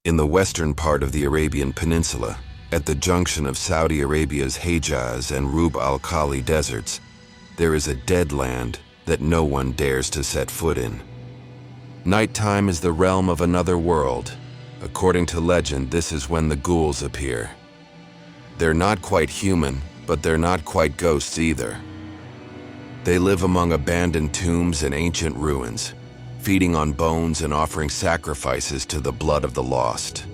In the western part of the Arabian Peninsula, at the junction of Saudi Arabia's Hejaz and Rub al-Khali deserts, there is a dead land that no one dares to set foot in. Nighttime is the realm of another world. According to legend, this is when the ghouls appear. They're not quite human, but they're not quite ghosts either. They live among abandoned tombs and ancient ruins, feeding on bones and offering sacrifices to the blood of the lost.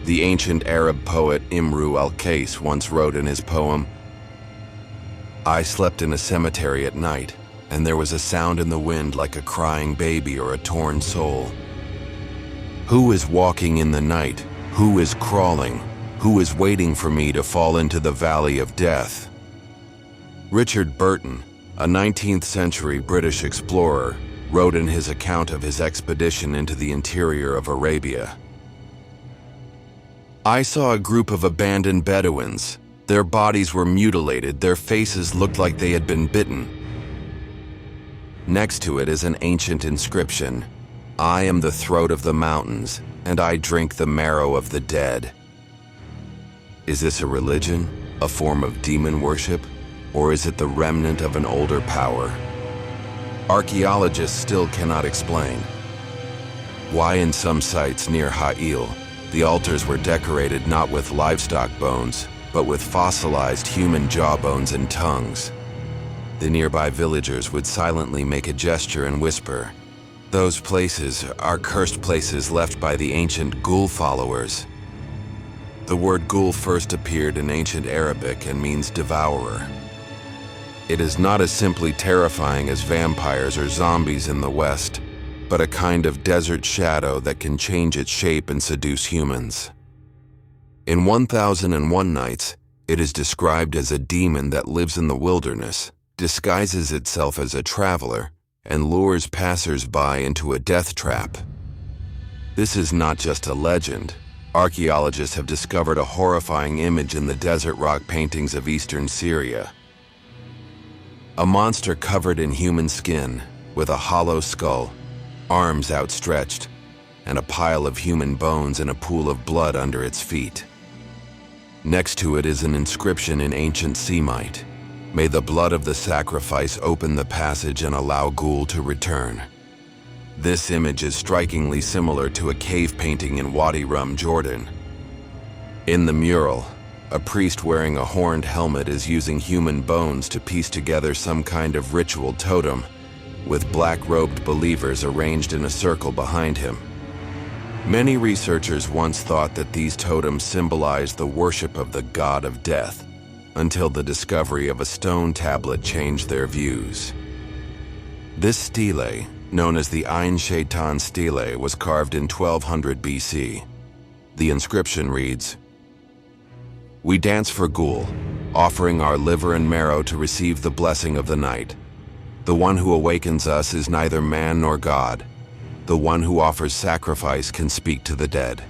The ancient Arab poet Imru al-Qais once wrote in his poem, "I slept in a cemetery at night, and there was a sound in the wind like a crying baby or a torn soul. Who is walking in the night? Who is crawling? Who is waiting for me to fall into the valley of death?" Richard Burton, a 19th century British explorer, wrote in his account of his expedition into the interior of Arabia, "I saw a group of abandoned Bedouins. Their bodies were mutilated, their faces looked like they had been bitten. Next to it is an ancient inscription, 'I am the throat of the mountains, and I drink the marrow of the dead.' Is this a religion, a form of demon worship, or is it the remnant of an older power? Archaeologists still cannot explain. Why in some sites near Ha'il, the altars were decorated not with livestock bones, but with fossilized human jawbones and tongues. The nearby villagers would silently make a gesture and whisper, 'Those places are cursed places left by the ancient ghoul followers.' The word ghoul first appeared in ancient Arabic and means devourer. It is not as simply terrifying as vampires or zombies in the West, but a kind of desert shadow that can change its shape and seduce humans. In 1001 Nights, it is described as a demon that lives in the wilderness, disguises itself as a traveler, and lures passers-by into a death trap. This is not just a legend. Archaeologists have discovered a horrifying image in the desert rock paintings of eastern Syria. A monster covered in human skin, with a hollow skull, arms outstretched, and a pile of human bones and a pool of blood under its feet. Next to it is an inscription in ancient Semite, "May the blood of the sacrifice open the passage and allow ghoul to return." This image is strikingly similar to a cave painting in Wadi Rum, Jordan. In the mural, a priest wearing a horned helmet is using human bones to piece together some kind of ritual totem, with black-robed believers arranged in a circle behind him. Many researchers once thought that these totems symbolized the worship of the god of death, until the discovery of a stone tablet changed their views. This stele, known as the Ein Shaitan stele, was carved in 1200 BC. The inscription reads, "We dance for ghoul, offering our liver and marrow to receive the blessing of the night. The one who awakens us is neither man nor god. The one who offers sacrifice can speak to the dead."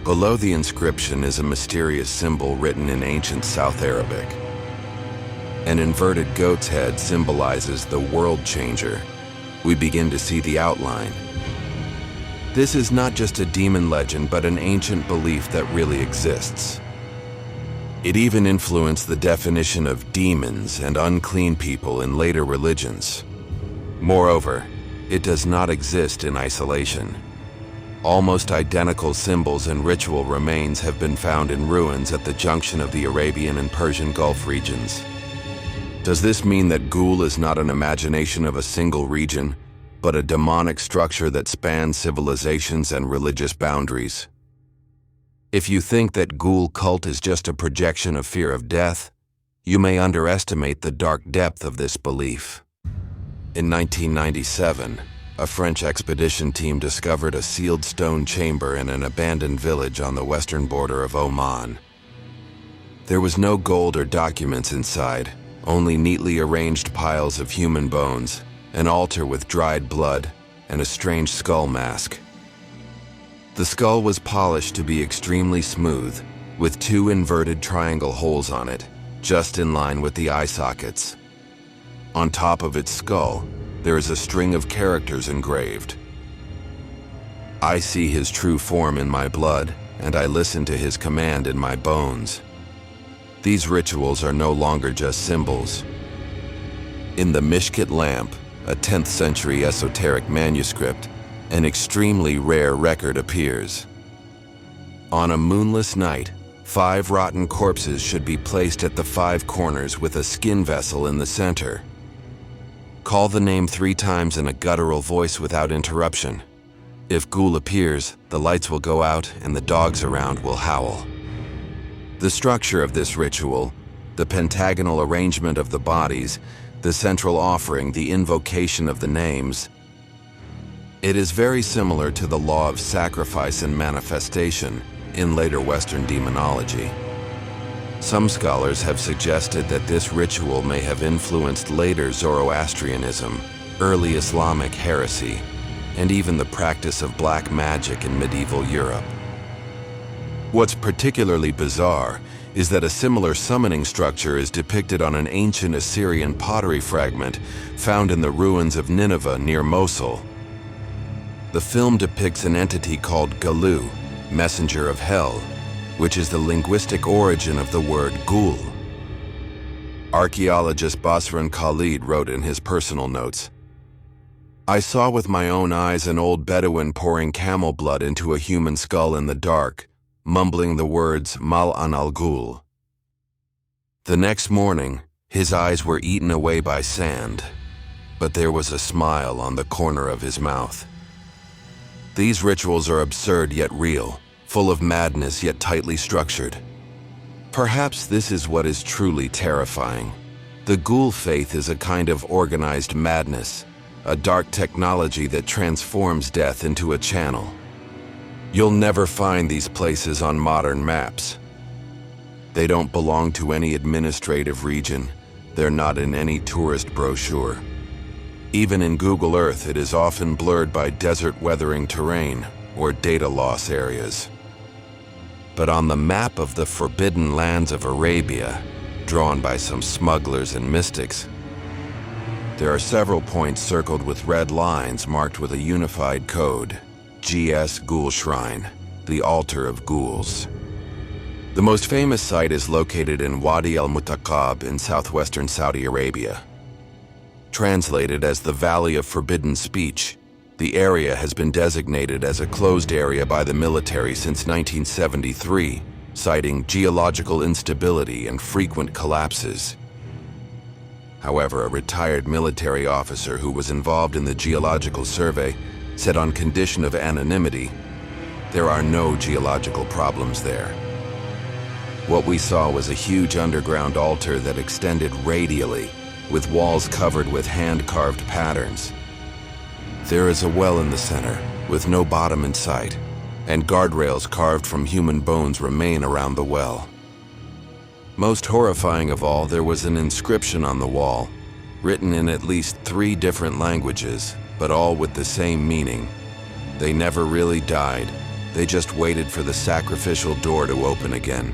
Below the inscription is a mysterious symbol written in ancient South Arabic. An inverted goat's head symbolizes the world changer. We begin to see the outline. This is not just a demon legend, but an ancient belief that really exists. It even influenced the definition of demons and unclean people in later religions. Moreover, it does not exist in isolation. Almost identical symbols and ritual remains have been found in ruins at the junction of the Arabian and Persian Gulf regions. Does this mean that ghoul is not an imagination of a single region, but a demonic structure that spans civilizations and religious boundaries? If you think that ghoul cult is just a projection of fear of death, you may underestimate the dark depth of this belief. In 1997, a French expedition team discovered a sealed stone chamber in an abandoned village on the western border of Oman. There was no gold or documents inside, only neatly arranged piles of human bones, an altar with dried blood, and a strange skull mask. The skull was polished to be extremely smooth, with 2 inverted triangle holes on it, just in line with the eye sockets. On top of its skull, there is a string of characters engraved. I see his true form in my blood, and I listen to his command in my bones. These rituals are no longer just symbols. In the Mishkat lamp, a 10th century esoteric manuscript, an extremely rare record appears. On a moonless night, 5 rotten corpses should be placed at the 5 corners with a skin vessel in the center. Call the name 3 times in a guttural voice without interruption. If ghoul appears, the lights will go out and the dogs around will howl. The structure of this ritual, the pentagonal arrangement of the bodies, the central offering, the invocation of the names, it is very similar to the law of sacrifice and manifestation in later Western demonology. Some scholars have suggested that this ritual may have influenced later Zoroastrianism, early Islamic heresy, and even the practice of black magic in medieval Europe. What's particularly bizarre is that a similar summoning structure is depicted on an ancient Assyrian pottery fragment found in the ruins of Nineveh near Mosul. The film depicts an entity called Ghul, messenger of hell, which is the linguistic origin of the word ghoul. Archaeologist Basran Khalid wrote in his personal notes, "I saw with my own eyes an old Bedouin pouring camel blood into a human skull in the dark, mumbling the words Mal'an al-Ghul. The next morning, his eyes were eaten away by sand, but there was a smile on the corner of his mouth." These rituals are absurd yet real, full of madness yet tightly structured. Perhaps this is what is truly terrifying. The ghoul faith is a kind of organized madness, a dark technology that transforms death into a channel. You'll never find these places on modern maps. They don't belong to any administrative region. They're not in any tourist brochure. Even in Google Earth, it is often blurred by desert weathering terrain or data loss areas. But on the map of the forbidden lands of Arabia, drawn by some smugglers and mystics, there are several points circled with red lines marked with a unified code, GS Ghoul Shrine, the altar of ghouls. The most famous site is located in Wadi al-Mutaqab in southwestern Saudi Arabia. Translated as the Valley of Forbidden Speech, the area has been designated as a closed area by the military since 1973, citing geological instability and frequent collapses. However, a retired military officer who was involved in the geological survey said on condition of anonymity, there are no geological problems there. What we saw was a huge underground altar that extended radially, with walls covered with hand-carved patterns. There is a well in the center, with no bottom in sight, and guardrails carved from human bones remain around the well. Most horrifying of all, there was an inscription on the wall, written in at least 3 different languages, but all with the same meaning. They never really died, they just waited for the sacrificial door to open again.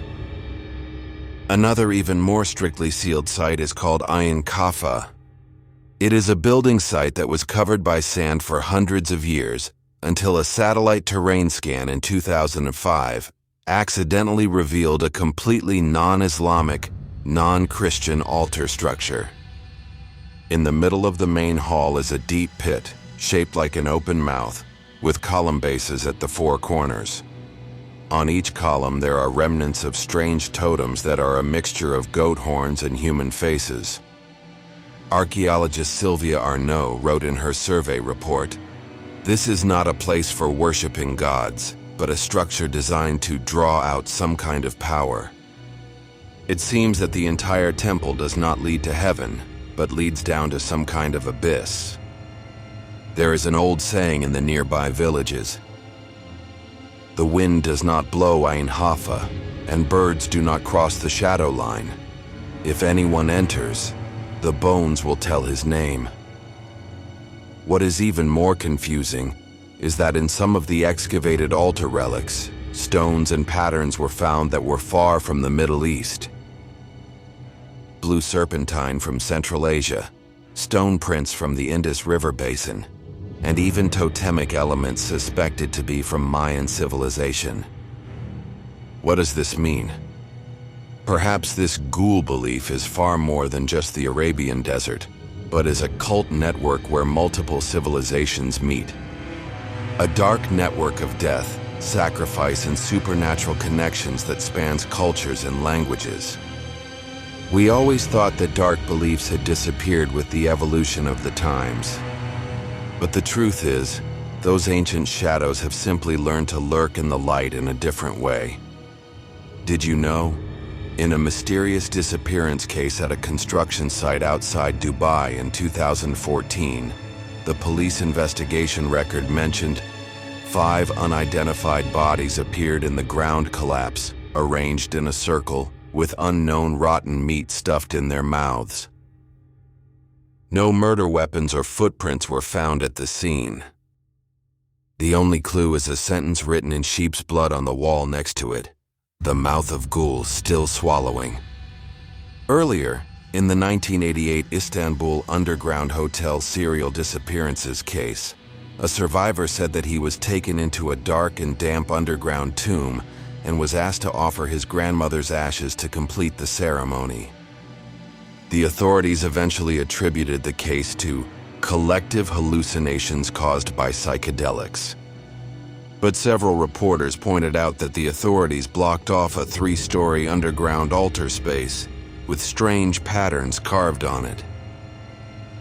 Another even more strictly sealed site is called Ain Kafa. It is a building site that was covered by sand for hundreds of years until a satellite terrain scan in 2005 accidentally revealed a completely non-Islamic, non-Christian altar structure. In the middle of the main hall is a deep pit, shaped like an open mouth, with column bases at the 4 corners. On each column there are remnants of strange totems that are a mixture of goat horns and human faces. Archaeologist Sylvia Arnaud wrote in her survey report, "This is not a place for worshiping gods, but a structure designed to draw out some kind of power. It seems that the entire temple does not lead to heaven, but leads down to some kind of abyss." There is an old saying in the nearby villages, "The wind does not blow Ain Hafa, and birds do not cross the shadow line. If anyone enters, the bones will tell his name." What is even more confusing is that in some of the excavated altar relics, stones and patterns were found that were far from the Middle East. Blue serpentine from Central Asia, stone prints from the Indus River basin, and even totemic elements suspected to be from Mayan civilization. What does this mean? Perhaps this ghoul belief is far more than just the Arabian desert, but is a cult network where multiple civilizations meet. A dark network of death, sacrifice, and supernatural connections that spans cultures and languages. We always thought that dark beliefs had disappeared with the evolution of the times. But the truth is, those ancient shadows have simply learned to lurk in the light in a different way. Did you know? In a mysterious disappearance case at a construction site outside Dubai in 2014, the police investigation record mentioned 5 unidentified bodies appeared in the ground collapse, arranged in a circle, with unknown rotten meat stuffed in their mouths. No murder weapons or footprints were found at the scene. The only clue is a sentence written in sheep's blood on the wall next to it. The mouth of ghouls still swallowing. Earlier, in the 1988 Istanbul Underground Hotel serial disappearances case, a survivor said that he was taken into a dark and damp underground tomb and was asked to offer his grandmother's ashes to complete the ceremony. The authorities eventually attributed the case to collective hallucinations caused by psychedelics. But several reporters pointed out that the authorities blocked off a 3-story underground altar space with strange patterns carved on it.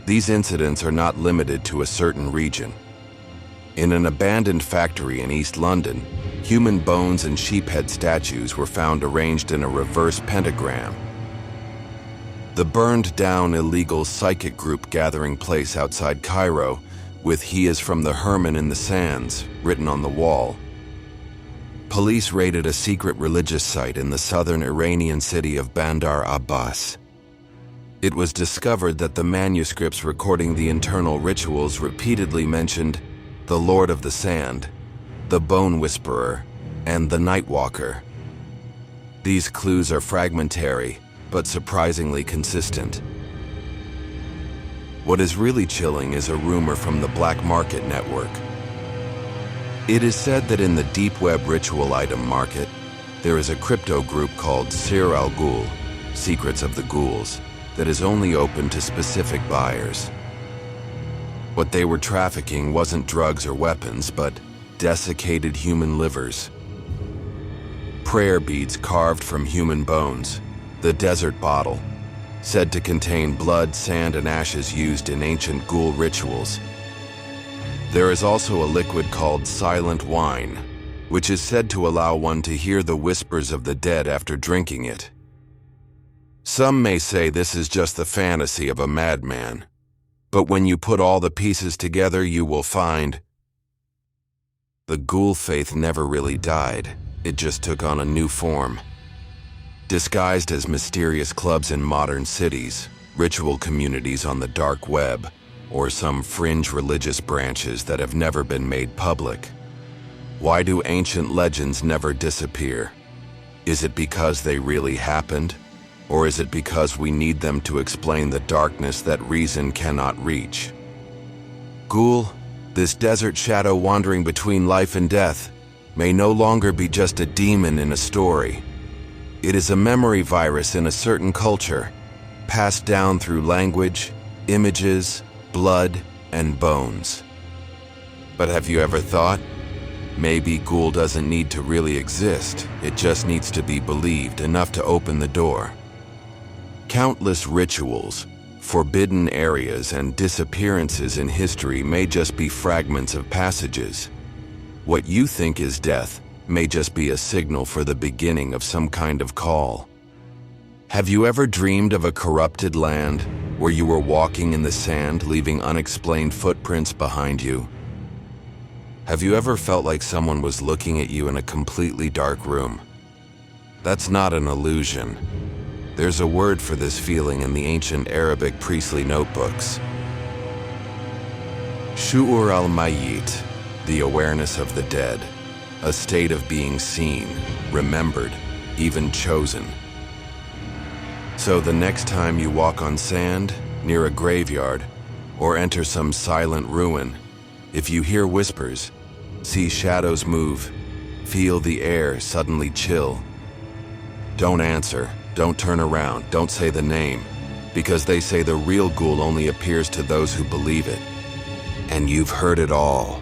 These incidents are not limited to a certain region. In an abandoned factory in East London, human bones and sheephead statues were found arranged in a reverse pentagram. The burned-down illegal psychic group gathering place outside Cairo, with "He is from the Herman in the Sands" written on the wall. Police raided a secret religious site in the southern Iranian city of Bandar Abbas. It was discovered that the manuscripts recording the internal rituals repeatedly mentioned the Lord of the Sand, the Bone Whisperer, and the Night Walker. These clues are fragmentary, but surprisingly consistent. What is really chilling is a rumor from the Black Market Network. It is said that in the deep web ritual item market, there is a crypto group called Sir al-Ghul, Secrets of the Ghouls, that is only open to specific buyers. What they were trafficking wasn't drugs or weapons, but desiccated human livers. Prayer beads carved from human bones, the desert bottle, said to contain blood, sand, and ashes used in ancient ghoul rituals. There is also a liquid called silent wine, which is said to allow one to hear the whispers of the dead after drinking it. Some may say this is just the fantasy of a madman, but when you put all the pieces together, you will find the ghoul faith never really died. It just took on a new form. Disguised as mysterious clubs in modern cities, ritual communities on the dark web, or some fringe religious branches that have never been made public. Why do ancient legends never disappear? Is it because they really happened? Or is it because we need them to explain the darkness that reason cannot reach? Ghoul, this desert shadow wandering between life and death, may no longer be just a demon in a story. It is a memory virus in a certain culture, passed down through language, images, blood, and bones. But have you ever thought, maybe ghoul doesn't need to really exist, it just needs to be believed enough to open the door? Countless rituals, forbidden areas, and disappearances in history may just be fragments of passages. What you think is death may just be a signal for the beginning of some kind of call. Have you ever dreamed of a corrupted land where you were walking in the sand, leaving unexplained footprints behind you? Have you ever felt like someone was looking at you in a completely dark room? That's not an illusion. There's a word for this feeling in the ancient Arabic priestly notebooks. Shu'ur al-Mayyit, the awareness of the dead, a state of being seen, remembered, even chosen. So the next time you walk on sand, near a graveyard, or enter some silent ruin, If you hear whispers, see shadows move, feel the air suddenly chill, don't answer, don't turn around, don't say the name, because they say the real ghoul only appears to those who believe it. And you've heard it all.